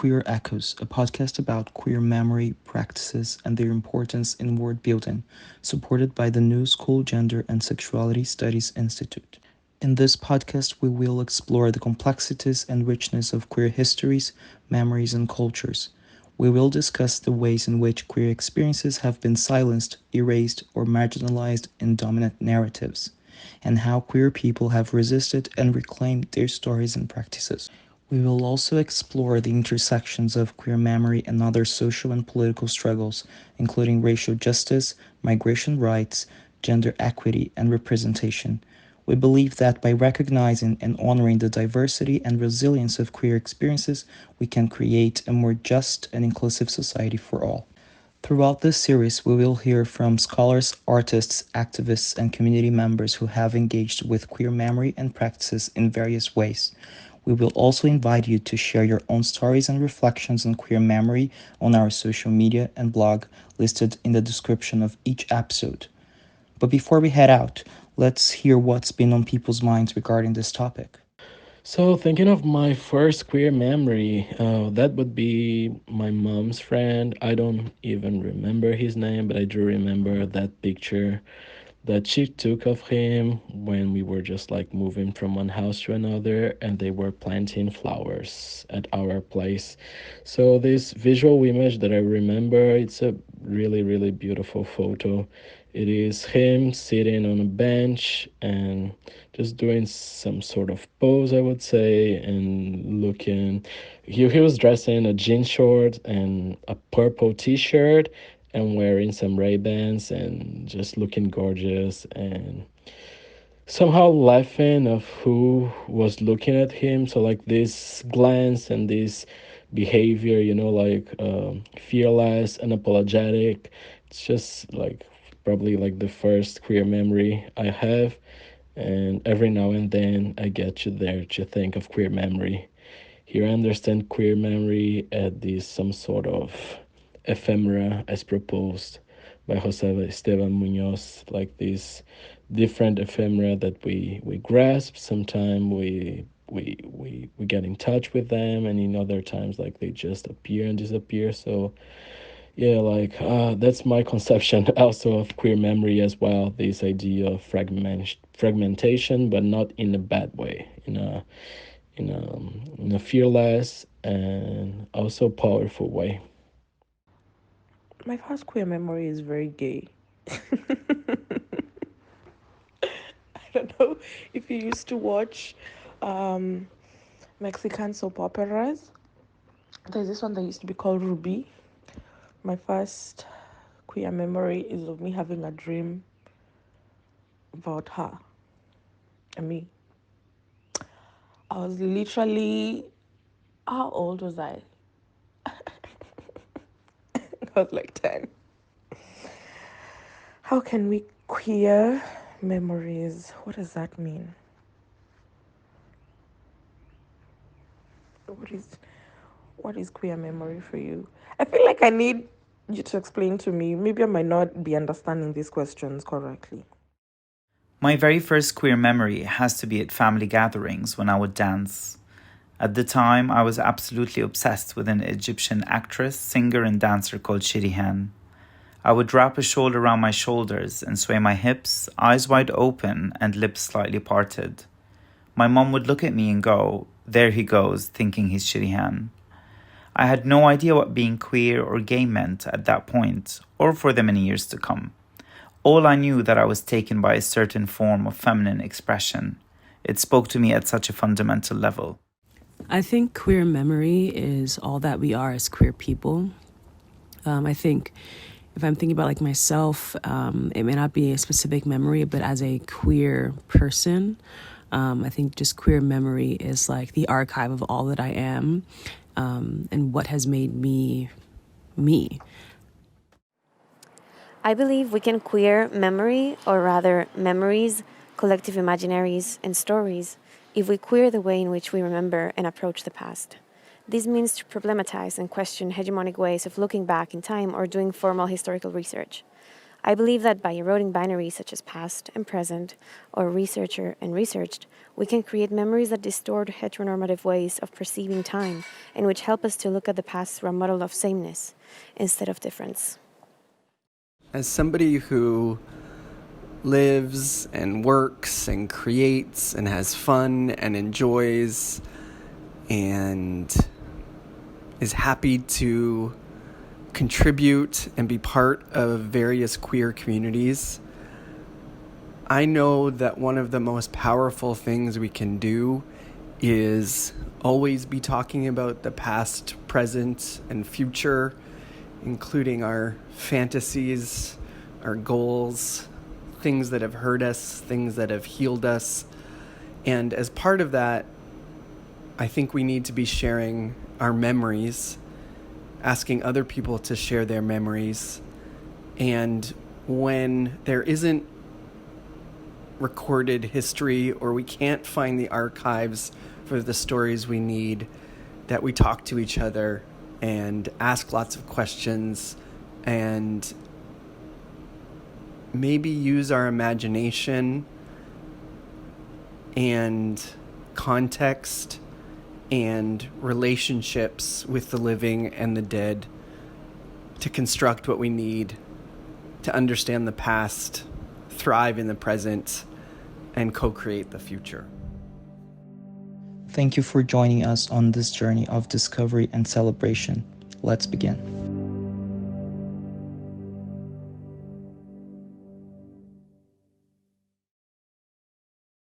Queer Echoes, a podcast about queer memory, practices, and their importance in word building, supported by the New School Gender and Sexuality Studies Institute. In this podcast, we will explore the complexities and richness of queer histories, memories, and cultures. We will discuss the ways in which queer experiences have been silenced, erased, or marginalized in dominant narratives, and how queer people have resisted and reclaimed their stories and practices. We will also explore the intersections of queer memory and other social and political struggles, including racial justice, migration rights, gender equity, and representation. We believe that by recognizing and honoring the diversity and resilience of queer experiences, we can create a more just and inclusive society for all. Throughout this series, we will hear from scholars, artists, activists, and community members who have engaged with queer memory and practices in various ways. We will also invite you to share your own stories and reflections on queer memory on our social media and blog listed in the description of each episode. But before we head out, let's hear what's been on people's minds regarding this topic. So, thinking of my first queer memory, that would be my mom's friend. I don't even remember his name, but I do remember that picture that she took of him when we were just like moving from one house to another and they were planting flowers at our place. So this visual image that I remember, it's a really really beautiful photo. It is him sitting on a bench and just doing some sort of pose, I would say, and looking. He was dressed in a jean short and a purple t-shirt and wearing some Ray-Bans and just looking gorgeous and somehow laughing of who was looking at him. So like this glance and this behavior, like fearless, unapologetic. It's just like probably like the first queer memory I have. And every now and then I get to there to think of queer memory. Here I understand queer memory as this some sort of ephemera as proposed by Jose Esteban Munoz, like these different ephemera that we grasp. Sometimes we get in touch with them, and in other times like they just appear and disappear. So yeah, like that's my conception also of queer memory as well. This idea of fragmentation, but not in a bad way, in a fearless and also powerful way. My first queer memory is very gay. I don't know if you used to watch um, Mexican soap operas. There's this one that used to be called Ruby. My first queer memory is of me having a dream about her and me. I was literally, how old was I? I was like 10. How can we queer memories? What does that mean? What is what is queer memory for you? I feel like I need you to explain to me. Maybe I might not be understanding these questions correctly. My very first queer memory has to be at family gatherings when I would dance. At the time, I was absolutely obsessed with an Egyptian actress, singer, and dancer called Shirihan. I would wrap a shawl around my shoulders and sway my hips, eyes wide open and lips slightly parted. My mom would look at me and go, "There he goes, thinking he's Shirihan." I had no idea what being queer or gay meant at that point, or for the many years to come. All I knew that I was taken by a certain form of feminine expression. It spoke to me at such a fundamental level. I think queer memory is all that we are as queer people. I think if I'm thinking about like myself, it may not be a specific memory, but as a queer person, I think just queer memory is like the archive of all that I am, and what has made me me. I believe we can queer memory, or rather memories, collective imaginaries, and stories, if we queer the way in which we remember and approach the past. This means to problematize and question hegemonic ways of looking back in time or doing formal historical research. I believe that by eroding binaries such as past and present, or researcher and researched, we can create memories that distort heteronormative ways of perceiving time and which help us to look at the past through a model of sameness instead of difference. As somebody who lives and works and creates and has fun and enjoys and is happy to contribute and be part of various queer communities, I know that one of the most powerful things we can do is always be talking about the past, present, and future, including our fantasies, our goals, things that have hurt us, things that have healed us. And as part of that, I think we need to be sharing our memories, asking other people to share their memories. And when there isn't recorded history or we can't find the archives for the stories we need, that we talk to each other and ask lots of questions and maybe use our imagination and context and relationships with the living and the dead to construct what we need to understand the past, thrive in the present, and co-create the future. Thank you for joining us on this journey of discovery and celebration. Let's begin.